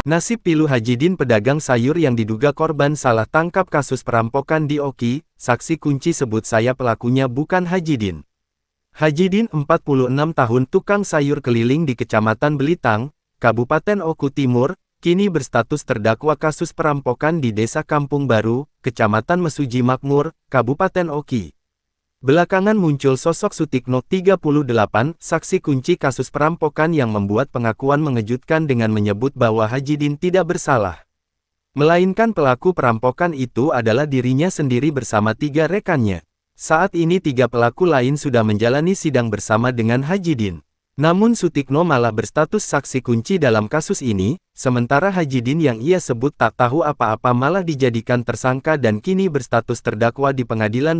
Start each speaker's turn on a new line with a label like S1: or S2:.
S1: Nasib pilu Hajidin, pedagang sayur yang diduga korban salah tangkap kasus perampokan di Oki. Saksi kunci sebut saya pelakunya bukan Hajidin. Hajidin, 46 tahun, tukang sayur keliling di Kecamatan Belitang, Kabupaten Oku Timur, kini berstatus terdakwa kasus perampokan di Desa Kampung Baru, Kecamatan Mesuji Makmur, Kabupaten Oki. Belakangan muncul sosok Sutikno, 38, saksi kunci kasus perampokan yang membuat pengakuan mengejutkan dengan menyebut bahwa Hajidin tidak bersalah. Melainkan pelaku perampokan itu adalah dirinya sendiri bersama 3 rekannya. Saat ini 3 pelaku lain sudah menjalani sidang bersama dengan Hajidin. Namun Sutikno malah berstatus saksi kunci dalam kasus ini, sementara Hajidin yang ia sebut tak tahu apa-apa malah dijadikan tersangka dan kini berstatus terdakwa di pengadilan